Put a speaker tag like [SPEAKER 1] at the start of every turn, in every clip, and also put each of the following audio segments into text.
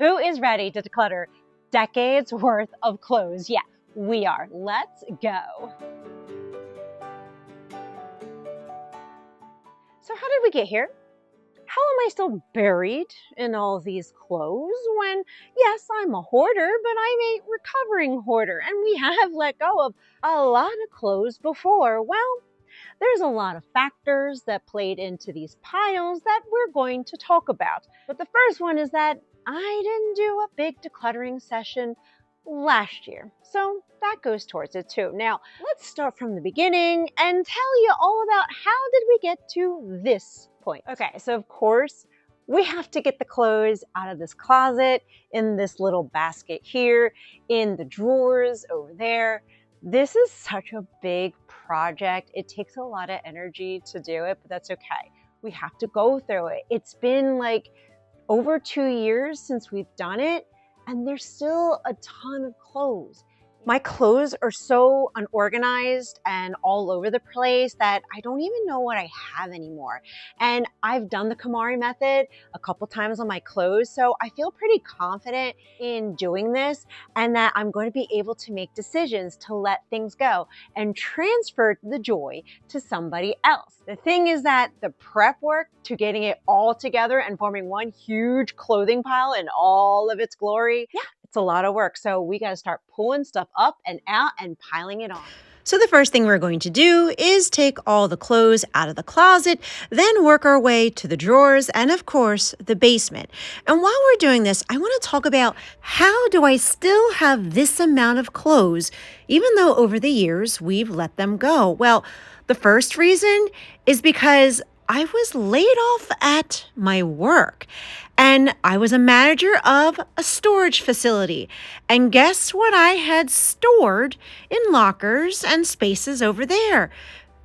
[SPEAKER 1] Who is ready to declutter decades worth of clothes? Yeah, we are. Let's go. So how did we get here? How am I still buried in all these clothes when, yes, I'm a hoarder, but I'm a recovering hoarder and we have let go of a lot of clothes before? Well, there's a lot of factors that played into these piles that we're going to talk about. But the first one is that I didn't do a big decluttering session last year. So that goes towards it too. Now, let's start from the beginning and tell you all about how did we get to this point. Okay, so of course, we have to get the clothes out of this closet, in this little basket here, in the drawers over there. This is such a big project. It takes a lot of energy to do it, but that's okay. We have to go through it. It's been like over 2 years since we've done it, and there's still a ton of clothes. My clothes are so unorganized and all over the place that I don't even know what I have anymore. And I've done the KonMari method a couple times on my clothes, so I feel pretty confident in doing this and that I'm going to be able to make decisions to let things go and transfer the joy to somebody else. The thing is that the prep work to getting it all together and forming one huge clothing pile in all of its glory, yeah, it's a lot of work. So we got to start pulling stuff up and out and piling it on.
[SPEAKER 2] So the first thing we're going to do is take all the clothes out of the closet, then work our way to the drawers and, of course, the basement. And while we're doing this, I want to talk about how do I still have this amount of clothes, even though over the years we've let them go? Well, the first reason is because I was laid off at my work. And I was a manager of a storage facility. And guess what I had stored in lockers and spaces over there?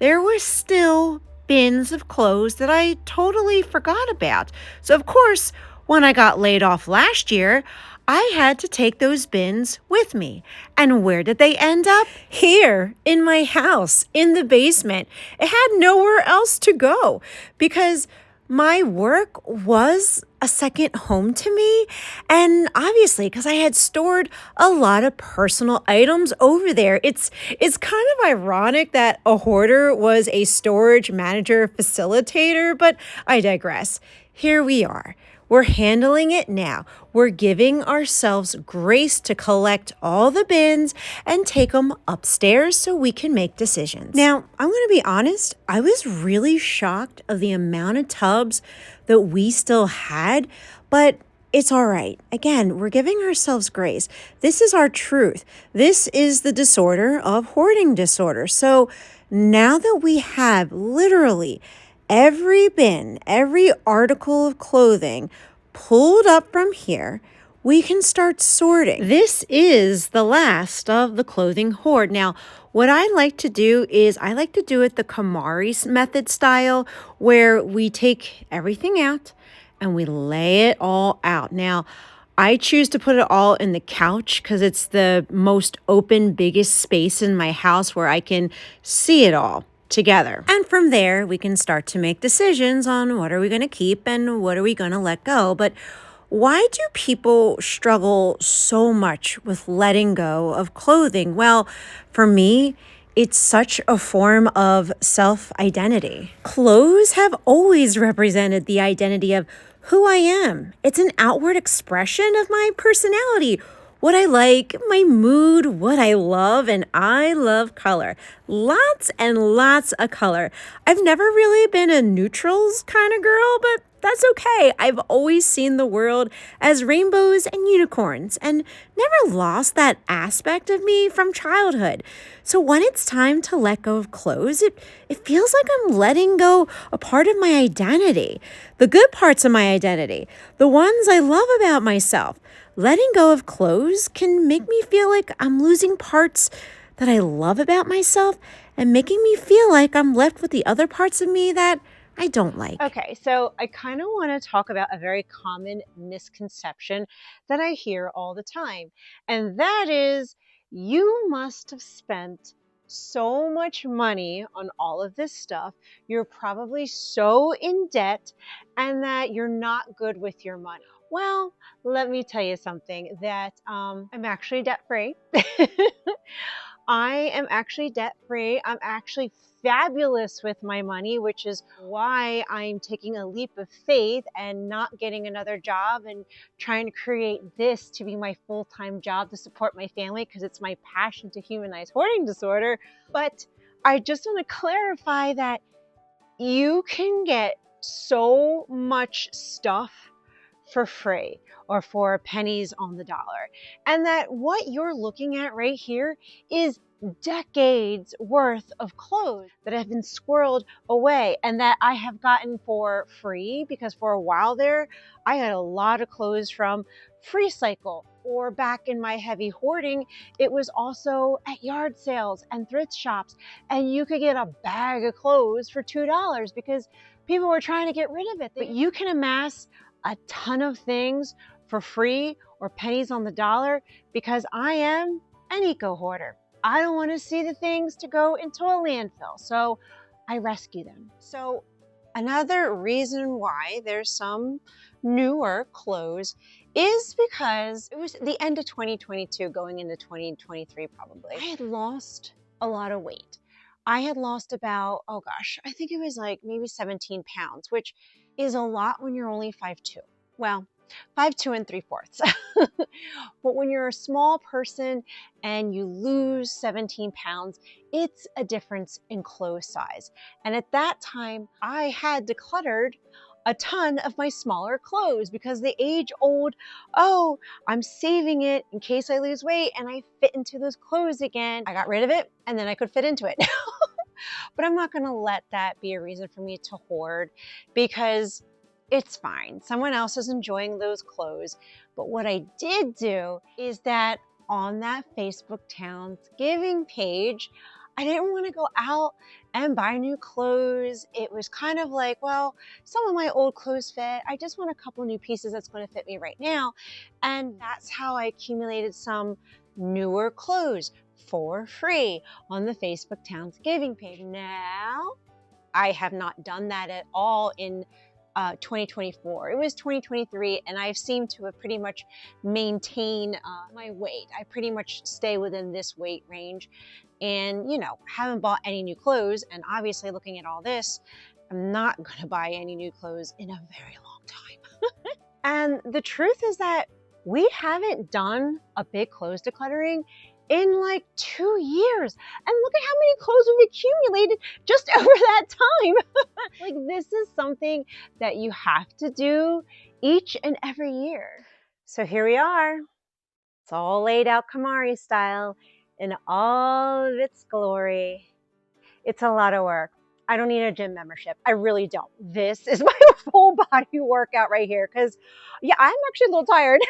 [SPEAKER 2] There were still bins of clothes that I totally forgot about. So, of course, when I got laid off last year, I had to take those bins with me. And where did they end up? Here in my house, in the basement. It had nowhere else to go because my work was a second home to me. And obviously, because I had stored a lot of personal items over there, it's kind of ironic that a hoarder was a storage manager facilitator, but I digress. Here we are. We're handling it now. We're giving ourselves grace to collect all the bins and take them upstairs so we can make decisions. Now, I'm going to be honest, I was really shocked of the amount of tubs that we still had, but it's all right. Again, we're giving ourselves grace. This is our truth. This is the disorder of hoarding disorder. So now that we have literally every bin, every article of clothing pulled up from here, we can start sorting. This is the last of the clothing hoard. Now, what I like to do is I like to do it the KonMari method style, where we take everything out and we lay it all out. Now, I choose to put it all in the couch because it's the most open, biggest space in my house where I can see it all together. And from there, we can start to make decisions on what are we going to keep and what are we going to let go. But why do people struggle so much with letting go of clothing? Well, for me, it's such a form of self-identity. Clothes have always represented the identity of who I am. It's an outward expression of my personality, what I like, my mood, what I love, and I love color. Lots and lots of color. I've never really been a neutrals kind of girl, but that's okay. I've always seen the world as rainbows and unicorns and never lost that aspect of me from childhood. So when it's time to let go of clothes, it feels like I'm letting go a part of my identity, the good parts of my identity, the ones I love about myself. Letting go of clothes can make me feel like I'm losing parts that I love about myself and making me feel like I'm left with the other parts of me that I don't like.
[SPEAKER 1] Okay, so I kind of want to talk about a very common misconception that I hear all the time. And that is, you must have spent so much money on all of this stuff. You're probably so in debt and that you're not good with your money. Well, let me tell you something that I'm actually debt free. I am actually debt free. I'm actually fabulous with my money, which is why I'm taking a leap of faith and not getting another job and trying to create this to be my full-time job to support my family because it's my passion to humanize hoarding disorder. But I just want to clarify that you can get so much stuff for free or for pennies on the dollar. And that what you're looking at right here is decades worth of clothes that have been squirreled away and that I have gotten for free because for a while there, I had a lot of clothes from Free Cycle, or back in my heavy hoarding, it was also at yard sales and thrift shops, and you could get a bag of clothes for $2 because people were trying to get rid of it. But you can amass a ton of things for free or pennies on the dollar because I am an eco hoarder. I don't want to see the things to go into a landfill, so I rescue them. So another reason why there's some newer clothes is because it was the end of 2022 going into 2023 probably. I had lost a lot of weight. I had lost about, oh gosh, I think it was like maybe 17 pounds, which is a lot when you're only 5'2". Well, 5'2 3/4". But when you're a small person and you lose 17 pounds, it's a difference in clothes size. And at that time, I had decluttered a ton of my smaller clothes because the age old, oh, I'm saving it in case I lose weight and I fit into those clothes again. I got rid of it and then I could fit into it. But I'm not going to let that be a reason for me to hoard because it's fine. Someone else is enjoying those clothes. But what I did do is that on that Facebook Townsgiving page, I didn't want to go out and buy new clothes. It was kind of like, well, some of my old clothes fit. I just want a couple new pieces that's going to fit me right now. And that's how I accumulated some newer clothes for free on the Facebook Townsgiving page. Now, I have not done that at all in 2024. It was 2023 and I've seemed to have pretty much maintained my weight. I pretty much stay within this weight range and, you know, haven't bought any new clothes. And obviously looking at all this, I'm not going to buy any new clothes in a very long time. And the truth is that we haven't done a big clothes decluttering in like 2 years. And look at how many clothes we've accumulated just over that time. Like this is something that you have to do each and every year. So here we are. It's all laid out Kamari style in all of its glory. It's a lot of work. I don't need a gym membership. I really don't. This is my full body workout right here because yeah, I'm actually a little tired,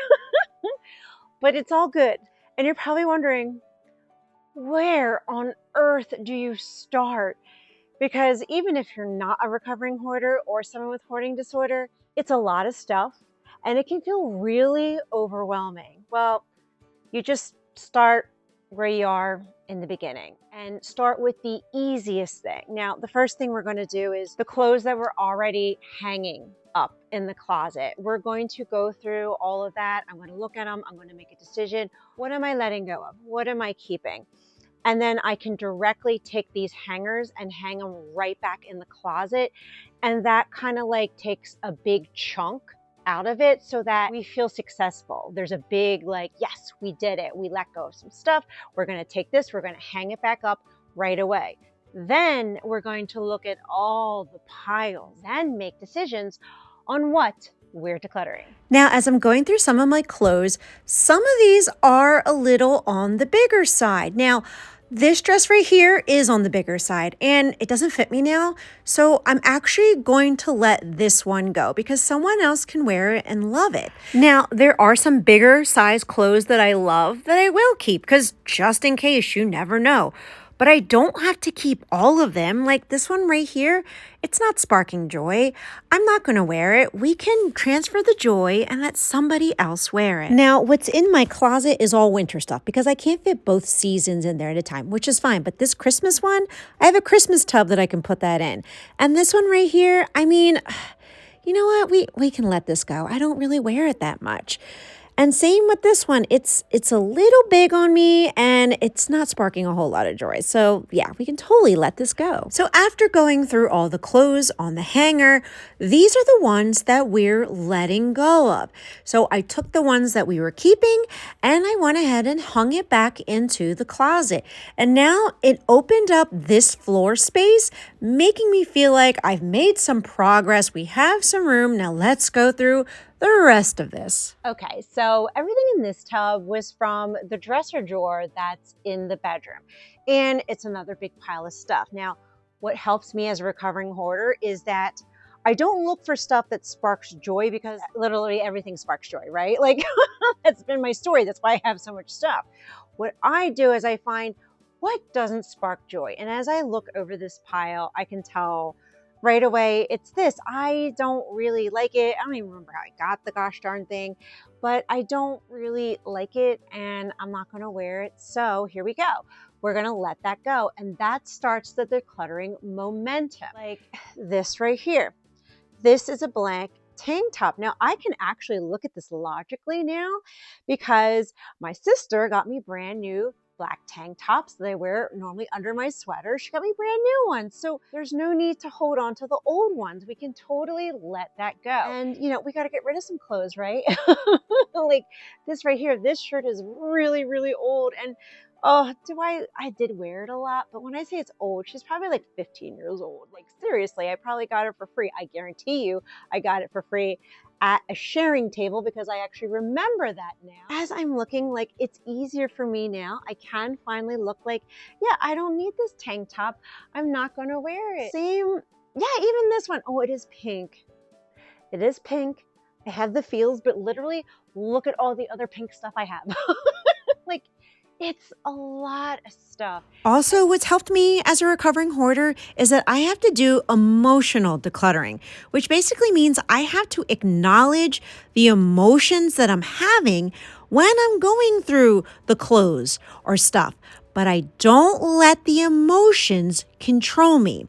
[SPEAKER 1] but it's all good. And you're probably wondering, where on earth do you start? Because even if you're not a recovering hoarder or someone with hoarding disorder, it's a lot of stuff and it can feel really overwhelming. Well, you just start where you are in the beginning and start with the easiest thing. Now, the first thing we're going to do is the clothes that were already hanging up in the closet. We're going to go through all of that. I'm going to look at them. I'm going to make a decision. What am I letting go of? What am I keeping? And then I can directly take these hangers and hang them right back in the closet. And that kind of like takes a big chunk out of it so that we feel successful. There's a big like, yes, we did it. We let go of some stuff. We're going to take this. We're going to hang it back up right away. Then we're going to look at all the piles and make decisions on what we're decluttering.
[SPEAKER 2] Now, as I'm going through some of my clothes, some of these are a little on the bigger side. Now, this dress right here is on the bigger side and it doesn't fit me now. So I'm actually going to let this one go because someone else can wear it and love it. Now, there are some bigger size clothes that I love that I will keep because just in case, you never know. But I don't have to keep all of them. Like this one right here, it's not sparking joy. I'm not going to wear it. We can transfer the joy and let somebody else wear it. Now, what's in my closet is all winter stuff because I can't fit both seasons in there at a time, which is fine. But this Christmas one, I have a Christmas tub that I can put that in. And this one right here, I mean, you know what, we can let this go. I don't really wear it that much. And same with this one. It's a little big on me and it's not sparking a whole lot of joy. So yeah, we can totally let this go. So after going through all the clothes on the hanger, these are the ones that we're letting go of. So I took the ones that we were keeping and I went ahead and hung it back into the closet. And now it opened up this floor space, making me feel like I've made some progress. We have some room. Now let's go through the rest of this.
[SPEAKER 1] Okay, so everything in this tub was from the dresser drawer that's in the bedroom. And it's another big pile of stuff. Now, what helps me as a recovering hoarder is that I don't look for stuff that sparks joy, because literally everything sparks joy, right? Like that's been my story. That's why I have so much stuff. What I do is I find what doesn't spark joy. And as I look over this pile, I can tell right away, it's this. I don't really like it. I don't even remember how I got the gosh darn thing, but I don't really like it and I'm not going to wear it. So here we go. We're going to let that go. And that starts the decluttering momentum. Like this right here. This is a blank tank top. Now I can actually look at this logically now, because my sister got me brand new black tank tops that I wear normally under my sweater. She got me brand new ones. So there's no need to hold on to the old ones. We can totally let that go. And you know, we got to get rid of some clothes, right? Like this right here, this shirt is really, really old. And oh, I did wear it a lot, but when I say it's old, she's probably like 15 years old. Like seriously, I probably got it for free. I guarantee you I got it for free at a sharing table, because I actually remember that now. As I'm looking, like it's easier for me now. I can finally look like, yeah, I don't need this tank top. I'm not gonna wear it. Same, yeah, even this one. Oh, it is pink. It is pink. I have the feels, but literally look at all the other pink stuff I have. Like, it's a lot of stuff.
[SPEAKER 2] Also, what's helped me as a recovering hoarder is that I have to do emotional decluttering, which basically means I have to acknowledge the emotions that I'm having when I'm going through the clothes or stuff, but I don't let the emotions control me.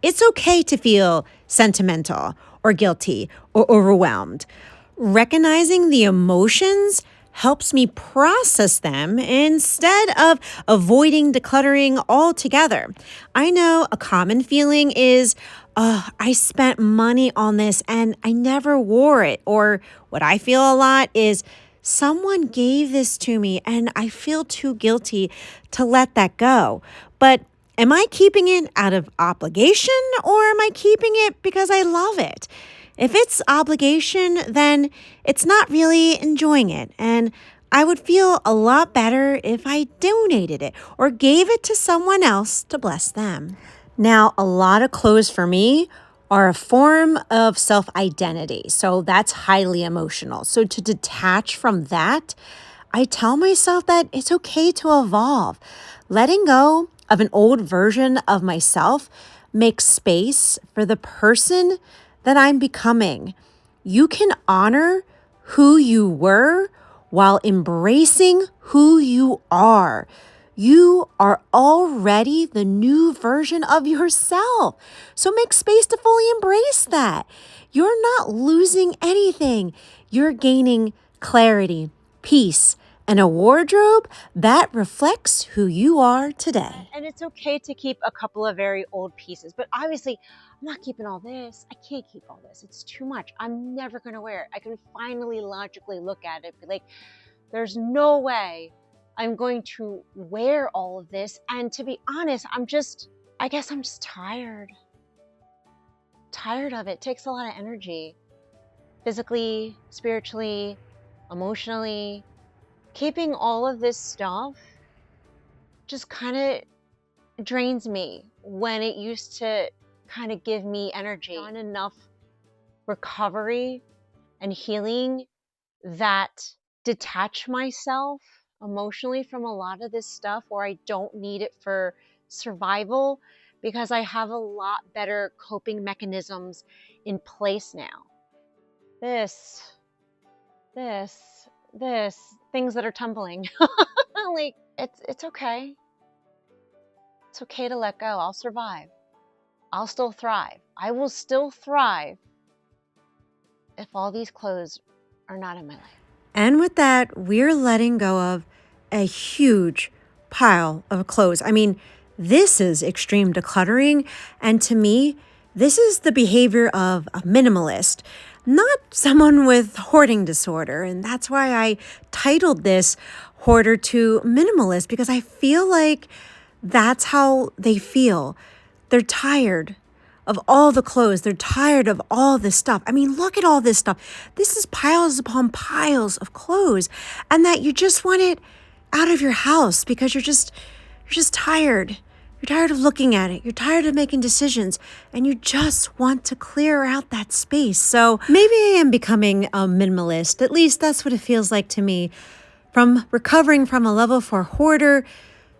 [SPEAKER 2] It's okay to feel sentimental or guilty or overwhelmed. Recognizing the emotions helps me process them instead of avoiding decluttering altogether. I know a common feeling is, I spent money on this and I never wore it. Or what I feel a lot is, someone gave this to me and I feel too guilty to let that go. But am I keeping it out of obligation, or am I keeping it because I love it? If it's obligation, then it's not really enjoying it. And I would feel a lot better if I donated it or gave it to someone else to bless them. Now, a lot of clothes for me are a form of self-identity. So that's highly emotional. So to detach from that, I tell myself that it's okay to evolve. Letting go of an old version of myself makes space for the person that I'm becoming. You can honor who you were while embracing who you are. You are already the new version of yourself. So make space to fully embrace that. You're not losing anything. You're gaining clarity, peace, and a wardrobe that reflects who you are today.
[SPEAKER 1] And it's okay to keep a couple of very old pieces, but obviously I'm not keeping all this. I can't keep all this. It's too much. I'm never going to wear it. I can finally logically look at it, be like, there's no way I'm going to wear all of this. And to be honest, I guess I'm just tired. Tired of it. It takes a lot of energy. Physically, spiritually, emotionally. Keeping all of this stuff just kind of drains me when it used to kind of give me energy. Not enough recovery and healing that detach myself emotionally from a lot of this stuff, where I don't need it for survival, because I have a lot better coping mechanisms in place now. This, things that are tumbling. Like, it's okay. It's okay to let go. I'll survive. I'll still thrive. I will still thrive if all these clothes are not in my life?
[SPEAKER 2] And with that, we're letting go of a huge pile of clothes. I mean, this is extreme decluttering. And to me, this is the behavior of a minimalist, not someone with hoarding disorder. And that's why I titled this Hoarder to Minimalist, because I feel like that's how they feel. They're tired of all the clothes. They're tired of all this stuff. I mean, look at all this stuff. This is piles upon piles of clothes, and that you just want it out of your house because you're just tired. You're tired of looking at it. You're tired of making decisions, and you just want to clear out that space. So maybe I am becoming a minimalist. At least that's what it feels like to me. From recovering from a level 4 hoarder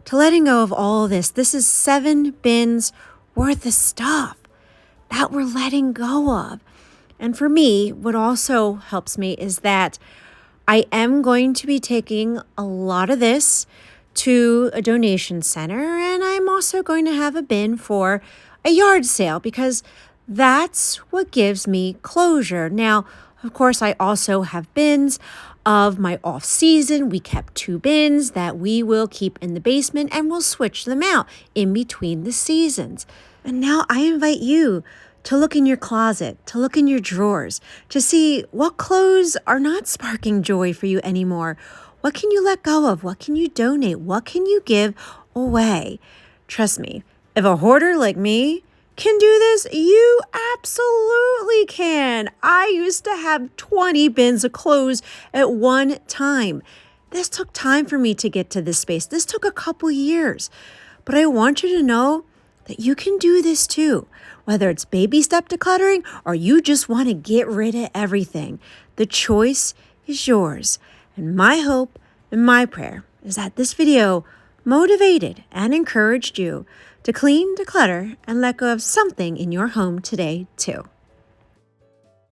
[SPEAKER 2] to letting go of all this. This is 7 bins worth of stuff that we're letting go of. And for me, what also helps me is that I am going to be taking a lot of this to a donation center, and I'm also going to have a bin for a yard sale because that's what gives me closure. Now, of course, I also have bins of my off season. We kept 2 bins that we will keep in the basement, and we'll switch them out in between the seasons. And now I invite you to look in your closet, to look in your drawers, to see what clothes are not sparking joy for you anymore. What can you let go of? What can you donate? What can you give away? Trust me, if a hoarder like me can do this, you absolutely can. I used to have 20 bins of clothes at one time. This took time for me to get to this space. This took a couple years. But I want you to know that you can do this too. Whether it's baby step decluttering or you just want to get rid of everything, the choice is yours. And my hope and my prayer is that this video motivated and encouraged you to clean, declutter, and let go of something in your home today too.